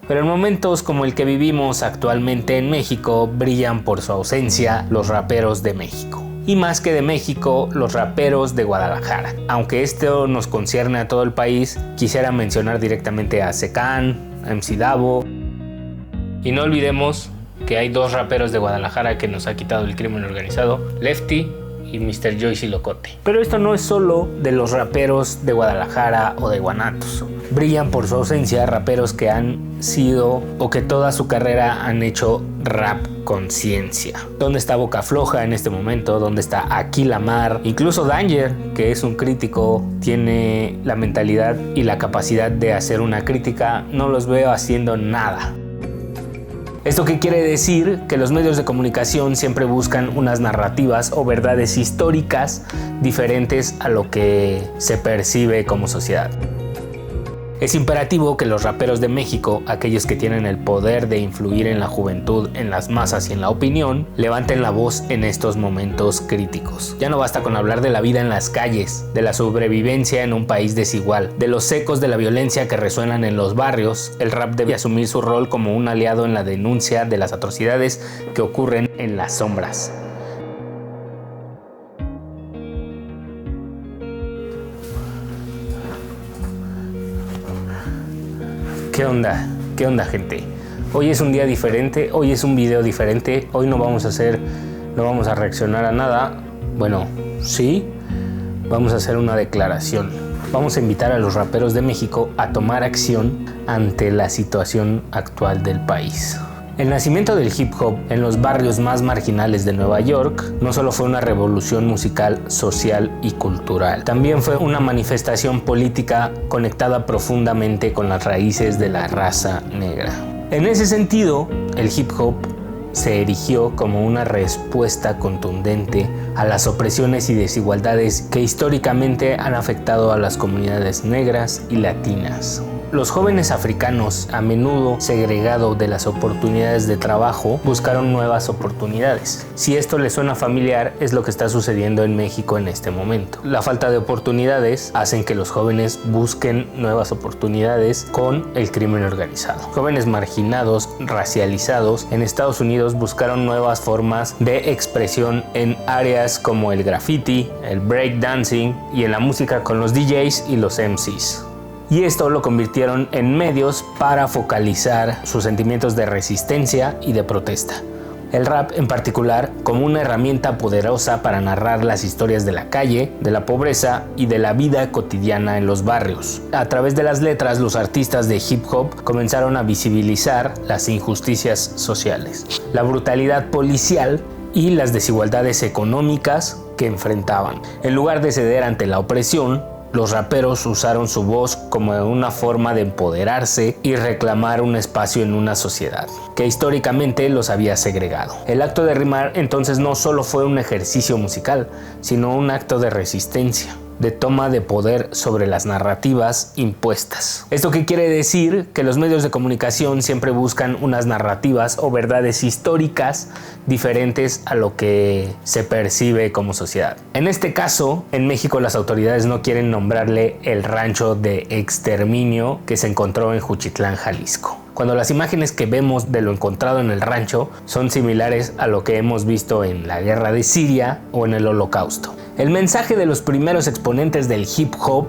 Pero en momentos como el que vivimos actualmente en México, brillan por su ausencia los raperos de México. Y más que de México, los raperos de Guadalajara. Aunque esto nos concierne a todo el país, quisiera mencionar directamente a Secán, a MC Davo. Y no olvidemos que hay dos raperos de Guadalajara que nos ha quitado el crimen organizado, Lefty y Mr. Joyce y Locote. Pero esto no es solo de los raperos de Guadalajara o de Guanatos. Brillan por su ausencia raperos que han sido o que toda su carrera han hecho rap conciencia. ¿Dónde está Boca Floja en este momento? ¿Dónde está Aquí Lamar? Incluso Danger, que es un crítico, tiene la mentalidad y la capacidad de hacer una crítica. No los veo haciendo nada. ¿Esto qué quiere decir? Que los medios de comunicación siempre buscan unas narrativas o verdades históricas diferentes a lo que se percibe como sociedad. Es imperativo que los raperos de México, aquellos que tienen el poder de influir en la juventud, en las masas y en la opinión, levanten la voz en estos momentos críticos. Ya no basta con hablar de la vida en las calles, de la sobrevivencia en un país desigual, de los ecos de la violencia que resuenan en los barrios. El rap debe asumir su rol como un aliado en la denuncia de las atrocidades que ocurren en las sombras. ¿Qué onda? ¿Qué onda, gente? Hoy es un día diferente, hoy es un video diferente, hoy no vamos a reaccionar a nada. Bueno, sí, vamos a hacer una declaración. Vamos a invitar a los raperos de México a tomar acción ante la situación actual del país. El nacimiento del hip hop en los barrios más marginales de Nueva York no solo fue una revolución musical, social y cultural, también fue una manifestación política conectada profundamente con las raíces de la raza negra. En ese sentido, el hip hop se erigió como una respuesta contundente a las opresiones y desigualdades que históricamente han afectado a las comunidades negras y latinas. Los jóvenes africanos, a menudo segregados de las oportunidades de trabajo, buscaron nuevas oportunidades. Si esto les suena familiar, es lo que está sucediendo en México en este momento. La falta de oportunidades hacen que los jóvenes busquen nuevas oportunidades con el crimen organizado. Jóvenes marginados, racializados, en Estados Unidos buscaron nuevas formas de expresión en áreas como el graffiti, el breakdancing y en la música con los DJs y los MCs. Y esto lo convirtieron en medios para focalizar sus sentimientos de resistencia y de protesta. El rap en particular como una herramienta poderosa para narrar las historias de la calle, de la pobreza y de la vida cotidiana en los barrios. A través de las letras, los artistas de hip hop comenzaron a visibilizar las injusticias sociales, la brutalidad policial y las desigualdades económicas que enfrentaban. En lugar de ceder ante la opresión, los raperos usaron su voz como una forma de empoderarse y reclamar un espacio en una sociedad que históricamente los había segregado. El acto de rimar entonces no solo fue un ejercicio musical, sino un acto de resistencia, de toma de poder sobre las narrativas impuestas. ¿Esto qué quiere decir? Que los medios de comunicación siempre buscan unas narrativas o verdades históricas diferentes a lo que se percibe como sociedad. En este caso, en México las autoridades no quieren nombrarle el rancho de exterminio que se encontró en Juchitlán, Jalisco, cuando las imágenes que vemos de lo encontrado en el rancho son similares a lo que hemos visto en la guerra de Siria o en el Holocausto. El mensaje de los primeros exponentes del hip hop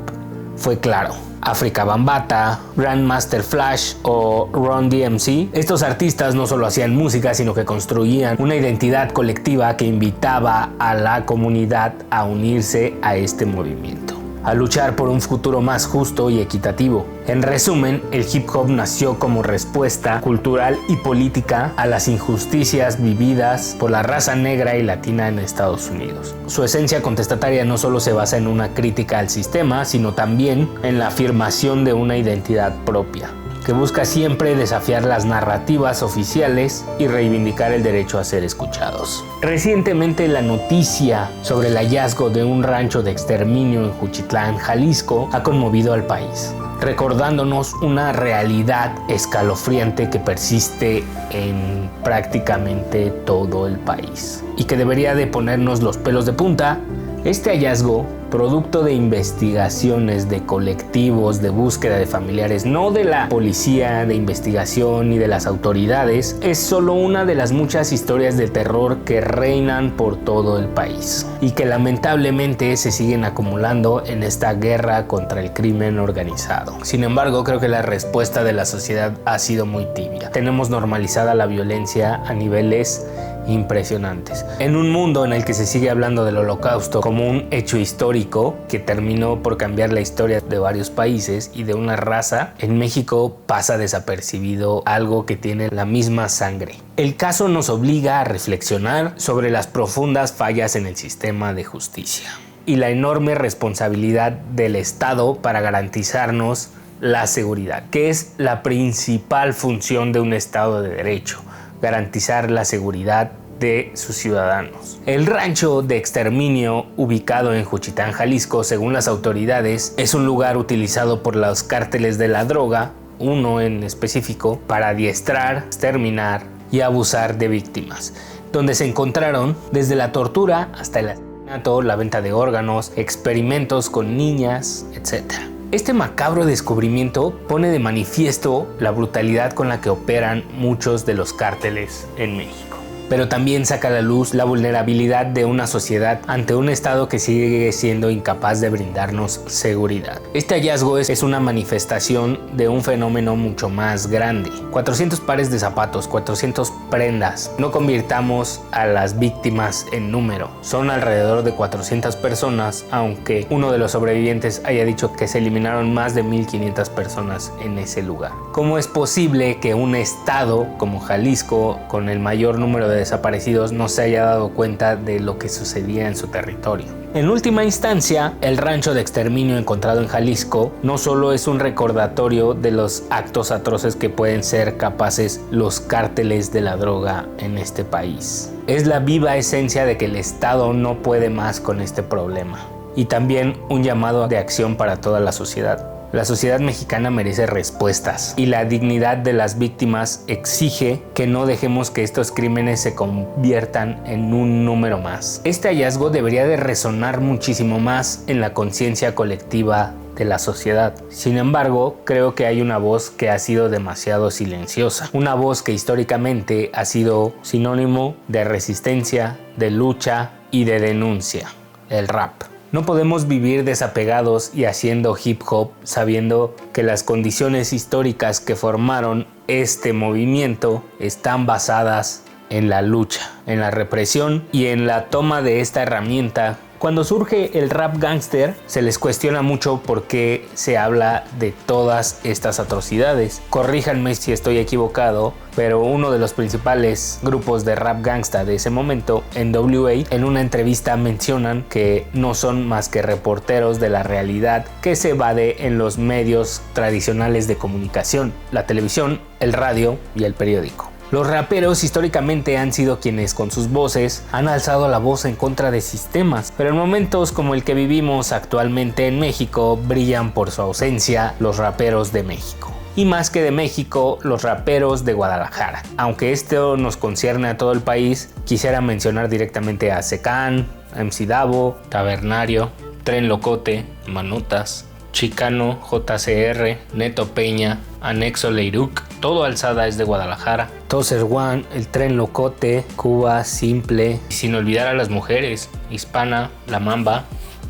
fue claro. Afrika Bambaataa, Grandmaster Flash o Run DMC. Estos artistas no solo hacían música, sino que construían una identidad colectiva que invitaba a la comunidad a unirse a este movimiento, a luchar por un futuro más justo y equitativo. En resumen, el hip hop nació como respuesta cultural y política a las injusticias vividas por la raza negra y latina en Estados Unidos. Su esencia contestataria no solo se basa en una crítica al sistema, sino también en la afirmación de una identidad propia, que busca siempre desafiar las narrativas oficiales y reivindicar el derecho a ser escuchados. Recientemente la noticia sobre el hallazgo de un rancho de exterminio en Juchitlán, Jalisco, ha conmovido al país, recordándonos una realidad escalofriante que persiste en prácticamente todo el país y que debería de ponernos los pelos de punta Este hallazgo, producto de investigaciones de colectivos de búsqueda de familiares, no de la policía de investigación ni de las autoridades, es solo una de las muchas historias de terror que reinan por todo el país y que lamentablemente se siguen acumulando en esta guerra contra el crimen organizado. Sin embargo, creo que la respuesta de la sociedad ha sido muy tibia. Tenemos normalizada la violencia a niveles impresionantes. En un mundo en el que se sigue hablando del Holocausto como un hecho histórico que terminó por cambiar la historia de varios países y de una raza, en México pasa desapercibido algo que tiene la misma sangre. El caso nos obliga a reflexionar sobre las profundas fallas en el sistema de justicia y la enorme responsabilidad del Estado para garantizarnos la seguridad, que es la principal función de un Estado de Derecho: garantizar la seguridad de sus ciudadanos. El rancho de exterminio, ubicado en Juchitán, Jalisco, según las autoridades, es un lugar utilizado por los cárteles de la droga, uno en específico, para adiestrar, exterminar y abusar de víctimas, donde se encontraron desde la tortura hasta el asesinato, la venta de órganos, experimentos con niñas, etc. Este macabro descubrimiento pone de manifiesto la brutalidad con la que operan muchos de los cárteles en México. Pero también saca a la luz la vulnerabilidad de una sociedad ante un Estado que sigue siendo incapaz de brindarnos seguridad. Este hallazgo es una manifestación de un fenómeno mucho más grande. 400 pares de zapatos, 400 prendas. No convirtamos a las víctimas en número. Son alrededor de 400 personas, aunque uno de los sobrevivientes haya dicho que se eliminaron más de 1500 personas en ese lugar. ¿Cómo es posible que un Estado como Jalisco, con el mayor número de desaparecidos, no se haya dado cuenta de lo que sucedía en su territorio? En última instancia, el rancho de exterminio encontrado en Jalisco no solo es un recordatorio de los actos atroces que pueden ser capaces los cárteles de la droga en este país. Es la viva esencia de que el Estado no puede más con este problema. Y también un llamado de acción para toda la sociedad. La sociedad mexicana merece respuestas y la dignidad de las víctimas exige que no dejemos que estos crímenes se conviertan en un número más. Este hallazgo debería de resonar muchísimo más en la conciencia colectiva de la sociedad. Sin embargo, creo que hay una voz que ha sido demasiado silenciosa. Una voz que históricamente ha sido sinónimo de resistencia, de lucha y de denuncia: el rap. No podemos vivir desapegados y haciendo hip hop sabiendo que las condiciones históricas que formaron este movimiento están basadas en la lucha, en la represión y en la toma de esta herramienta. Cuando surge el rap gangster, se les cuestiona mucho por qué se habla de todas estas atrocidades. Corríjanme si estoy equivocado, pero uno de los principales grupos de rap gangsta de ese momento, NWA, en una entrevista mencionan que no son más que reporteros de la realidad que se evade en los medios tradicionales de comunicación, la televisión, el radio y el periódico. Los raperos históricamente han sido quienes con sus voces han alzado la voz en contra de sistemas, pero en momentos como el que vivimos actualmente en México brillan por su ausencia los raperos de México. Y más que de México, los raperos de Guadalajara. Aunque esto nos concierne a todo el país, quisiera mencionar directamente a Secán, a MC Davo, Tabernario, Tren Locote, Manutas, Chicano, JCR, Neto Peña, Anexo Leiruk, todo Alzada es de Guadalajara, Tozer One, el Tren Locote, Cuba, Simple, y sin olvidar a las mujeres, Hispana, La Mamba,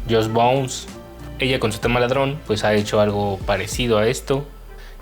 Just Bones. Ella con su tema Ladrón pues ha hecho algo parecido a esto,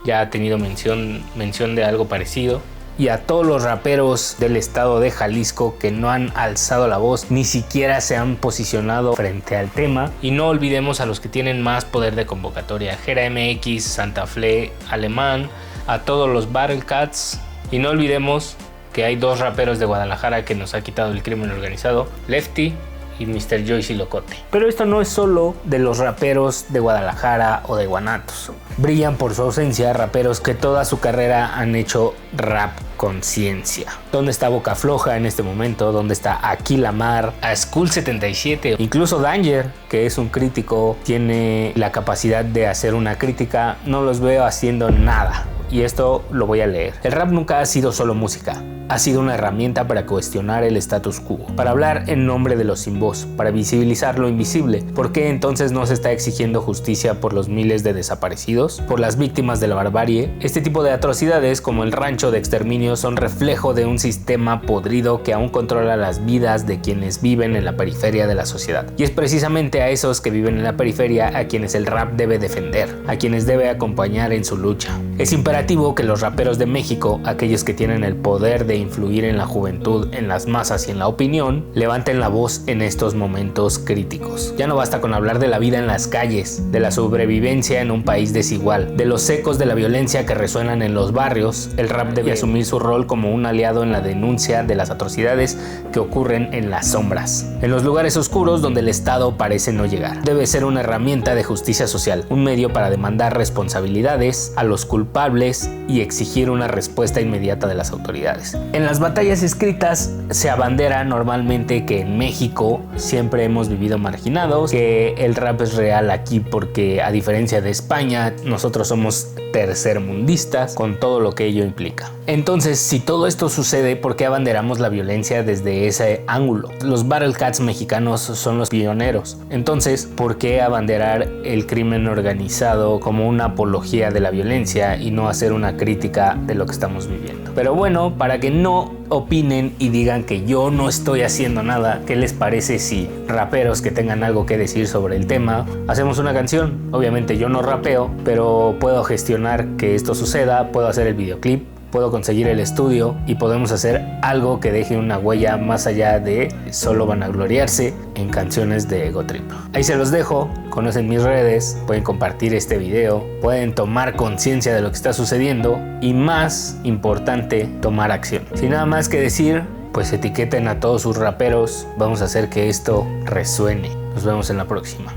ya ha tenido mención de algo parecido. Y a todos los raperos del estado de Jalisco que no han alzado la voz, ni siquiera se han posicionado frente al tema. Y no olvidemos a los que tienen más poder de convocatoria: Jera MX, Santa Fe, Alemán, a todos los Battle Cats. Y no olvidemos que hay dos raperos de Guadalajara que nos ha quitado el crimen organizado: Lefty y Mr. Joyce y Locote. Pero esto no es solo de los raperos de Guadalajara o de Guanatos. Brillan por su ausencia raperos que toda su carrera han hecho rap conciencia. ¿Dónde está Boca Floja en este momento? ¿Dónde está Aquí Lamar? A School 77, incluso Danger, que es un crítico, tiene la capacidad de hacer una crítica. No los veo haciendo nada. y esto lo voy a leer. El rap nunca ha sido solo música. Ha sido una herramienta para cuestionar el status quo, para hablar en nombre de los sin voz, para visibilizar lo invisible. ¿Por qué entonces no se está exigiendo justicia por los miles de desaparecidos, por las víctimas de la barbarie? Este tipo de atrocidades, como el rancho de exterminio, son reflejo de un sistema podrido que aún controla las vidas de quienes viven en la periferia de la sociedad. Y es precisamente a esos que viven en la periferia a quienes el rap debe defender, a quienes debe acompañar en su lucha. Es imperativo que los raperos de México, aquellos que tienen el poder de influir en la juventud, en las masas y en la opinión, levanten la voz en estos momentos críticos. Ya no basta con hablar de la vida en las calles, de la sobrevivencia en un país desigual, de los ecos de la violencia que resuenan en los barrios. El rap debe asumir su rol como un aliado en la denuncia de las atrocidades que ocurren en las sombras, en los lugares oscuros donde el Estado parece no llegar. Debe ser una herramienta de justicia social, un medio para demandar responsabilidades a los culpables y exigir una respuesta inmediata de las autoridades. En las batallas escritas se abandera normalmente que en México siempre hemos vivido marginados, que el rap es real aquí porque, a diferencia de España, nosotros somos tercermundistas con todo lo que ello implica. Entonces, si todo esto sucede, ¿por qué abanderamos la violencia desde ese ángulo? Los Battle Cats mexicanos son los pioneros. Entonces, ¿por qué abanderar el crimen organizado como una apología de la violencia y no hacer una crítica de lo que estamos viviendo? Pero bueno, para que no opinen y digan que yo no estoy haciendo nada, ¿qué les parece si raperos que tengan algo que decir sobre el tema hacemos una canción? Obviamente yo no rapeo, pero puedo gestionar que esto suceda, puedo hacer el videoclip, puedo conseguir el estudio y podemos hacer algo que deje una huella más allá de solo vanagloriarse en canciones de Ego Trip. Ahí se los dejo, conocen mis redes, pueden compartir este video, pueden tomar conciencia de lo que está sucediendo y, más importante, tomar acción. Sin nada más que decir, pues etiqueten a todos sus raperos, vamos a hacer que esto resuene. Nos vemos en la próxima.